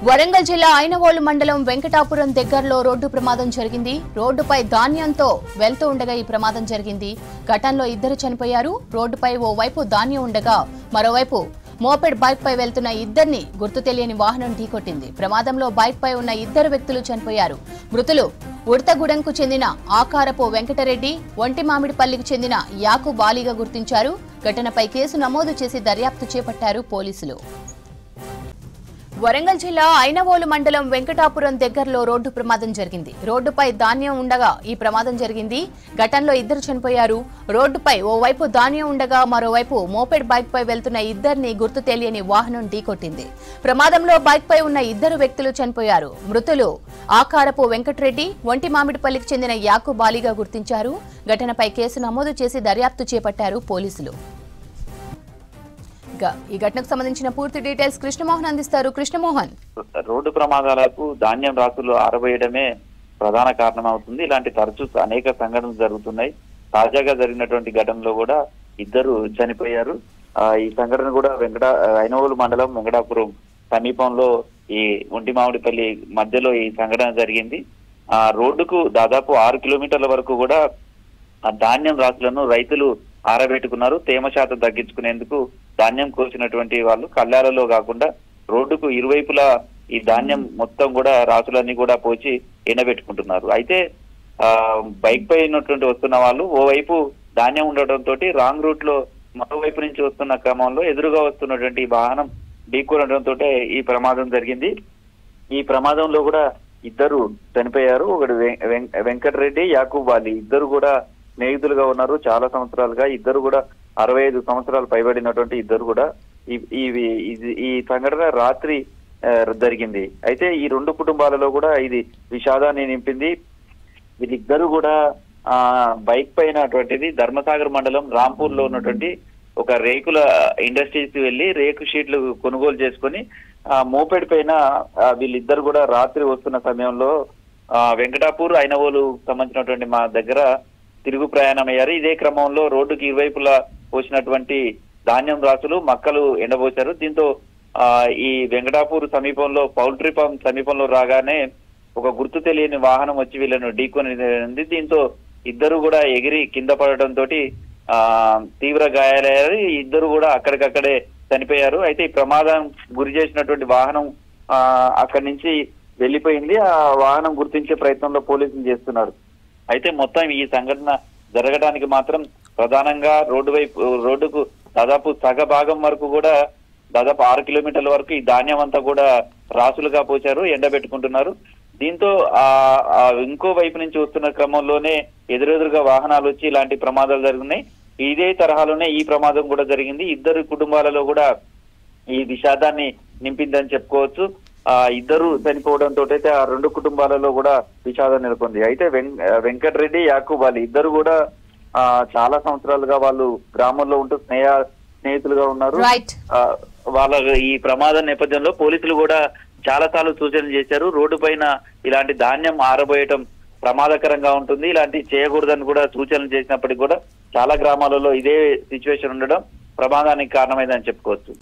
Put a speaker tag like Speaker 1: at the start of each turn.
Speaker 1: వరంగల్ జిల్లా ఐనవోలు మండలం వెంకటాపురం దగ్గరలో రోడ్డు ప్రమాదం జరిగింది. రోడ్డుపై ధాన్యంతో వెళ్తూ ఉండగా ఈ ప్రమాదం జరిగింది. ఘటనలో ఇద్దరు చనిపోయారు. రోడ్డుపై ఓ వైపు ధాన్యం ఉండగా మరోవైపు మోపెడ్ బైక్ పై వెళ్తున్న ఇద్దరిని గుర్తు తెలియని వాహనం ఢీకొట్టింది. ప్రమాదంలో బైక్ పై ఉన్న ఇద్దరు వ్యక్తులు చనిపోయారు. మృతులు ఉడతగూడెంకు చెందిన ఆకారపు వెంకటరెడ్డి, ఒంటిమామిడిపల్లికి చెందిన యాకూబ్ అలీగా గుర్తించారు. ఘటనపై కేసు నమోదు చేసి దర్యాప్తు చేపట్టారు పోలీసులు. వరంగల్ జిల్లా ఐనవోలు మండలం వెంకటాపురం దగ్గరలో రోడ్డు ప్రమాదం జరిగింది. రోడ్డుపై ధాన్యం ఉండగా ఈ ప్రమాదం జరిగింది. ఘటనలో ఇద్దరు చనిపోయారు. రోడ్డుపై ఓవైపు ధాన్యం ఉండగా మరోవైపు మోపెడ్ బైక్ పై వెళ్తున్న ఇద్దరిని గుర్తు తెలియని వాహనం ఢీకొట్టింది. ప్రమాదంలో బైక్ పై ఉన్న ఇద్దరు వ్యక్తులు చనిపోయారు. మృతులు ఆకారపు వెంకటరెడ్డి, ఒంటిమామిడిపల్లికి చెందిన యాకూబ్ అలీగా గుర్తించారు. ఘటనపై కేసు నమోదు చేసి దర్యాప్తు చేపట్టారు పోలీసులు. ఈ ఘటనకు సంబంధించిన పూర్తి డీటెయిల్స్ కృష్ణమోహన్ అందిస్తారు. కృష్ణమోహన్,
Speaker 2: రోడ్డు ప్రమాదాలకు ధాన్యం రాసులు ఆరబోయడమే ప్రధాన కారణం అవుతుంది. ఇలాంటి తరచూ అనేక సంఘటనలు జరుగుతున్నాయి. తాజాగా జరిగినటువంటి ఘటనలో కూడా ఇద్దరు చనిపోయారు. ఈ సంఘటన కూడా ఐనవోలు మండలం వెంకటాపురం సమీపంలో ఈ ఒంటిమామిడిపల్లి మధ్యలో ఈ సంఘటన జరిగింది. రోడ్డుకు దాదాపు 6 కిలోమీటర్ల వరకు కూడా ఆ ధాన్యం రాసులను రైతులు ఆరబెట్టుకున్నారు. తేమ శాతం తగ్గించుకునేందుకు ధాన్యం కోసినటువంటి వాళ్ళు కళ్ళాలలో కాకుండా రోడ్డుకు ఇరువైపులా ఈ ధాన్యం మొత్తం కూడా రాసులన్నీ కూడా పోసి ఎండబెట్టుకుంటున్నారు. అయితే బైక్ పై ఉన్నటువంటి వస్తున్న వాళ్ళు ఓవైపు ధాన్యం ఉండటంతో రాంగ్ రూట్ లో మరోవైపు నుంచి వస్తున్న క్రమంలో ఎదురుగా వస్తున్నటువంటి వాహనం ఢీకొనడంతో ఈ ప్రమాదం జరిగింది. ఈ ప్రమాదంలో కూడా ఇద్దరు చనిపోయారు. ఒకడు వెంకటరెడ్డి, యాకూబ్ అలీ ఇద్దరు కూడా స్నేహితులుగా ఉన్నారు చాలా సంవత్సరాలుగా. ఇద్దరు కూడా 65 సంవత్సరాలు పైబడినటువంటి ఇద్దరు కూడా ఈ సంఘటన రాత్రి జరిగింది. అయితే ఈ రెండు కుటుంబాలలో కూడా ఇది విషాదాన్ని నింపింది. వీళ్ళిద్దరు కూడా బైక్ పైన అటువంటిది ధర్మసాగర్ మండలం రాంపూర్ లో ఉన్నటువంటి ఒక రేకుల ఇండస్ట్రీకి వెళ్లి రేకు షీట్లు కొనుగోలు చేసుకుని మోపెడ్ పైన వీళ్ళిద్దరు కూడా రాత్రి వస్తున్న సమయంలో వెంకటాపూర్ ఐనవోలు సంబంధించినటువంటి మా దగ్గర తిరుగు ప్రయాణం అయ్యారు. ఇదే క్రమంలో రోడ్డుకి ఇరువైపులా పోసినటువంటి ధాన్యం రాసులు మక్కలు ఎండబోశారు. దీంతో ఈ వెంకటాపూర్ సమీపంలో పౌల్ట్రీ ఫామ్ సమీపంలో రాగానే ఒక గుర్తు తెలియని వాహనం వచ్చి వీళ్ళను ఢీకొని. దీంతో ఇద్దరు కూడా ఎగిరి కింద పడటంతో తీవ్ర గాయాలయ్యారు. ఇద్దరు కూడా అక్కడికక్కడే చనిపోయారు. అయితే ఈ ప్రమాదం గురి చేసినటువంటి వాహనం అక్కడి నుంచి వెళ్లిపోయింది. ఆ వాహనం గుర్తించే ప్రయత్నంలో పోలీసులు చేస్తున్నారు. అయితే మొత్తం ఈ సంఘటన జరగడానికి మాత్రం ప్రధానంగా రోడ్డుకు దాదాపు సగ భాగం వరకు కూడా దాదాపు 6 కిలోమీటర్ల వరకు ఈ ధాన్యం అంతా కూడా రాసులుగా పోశారు, ఎండబెట్టుకుంటున్నారు. దీంతో ఇంకో వైపు నుంచి వస్తున్న క్రమంలోనే ఎదురెదురుగా వాహనాలు వచ్చి ఇలాంటి ప్రమాదాలు జరుగుతున్నాయి. ఇదే తరహాలోనే ఈ ప్రమాదం కూడా జరిగింది. ఇద్దరు కుటుంబాలలో కూడా ఈ విషాదాన్ని నింపిందని చెప్పుకోవచ్చు. ఇద్దరు చనిపోవడంతో అయితే ఆ రెండు కుటుంబాలలో కూడా విషాదం నెలకొంది. అయితే వెంకటరెడ్డి, యాకూబ్ అలీ ఇద్దరు కూడా చాలా సంవత్సరాలుగా వాళ్ళు గ్రామంలో ఉంటూ స్నేహితులుగా ఉన్నారు. వాళ్ళ ఈ ప్రమాదం నేపథ్యంలో పోలీసులు కూడా చాలా సార్లు సూచనలు చేశారు. రోడ్డు పైన ఇలాంటి ధాన్యం ఆరబోయటం ప్రమాదకరంగా ఉంటుంది, ఇలాంటి చేయకూడదని కూడా సూచనలు చేసినప్పటికీ కూడా చాలా గ్రామాలలో ఇదే సిచ్యువేషన్ ఉండడం ప్రమాదానికి కారణమైందని చెప్పుకోవచ్చు.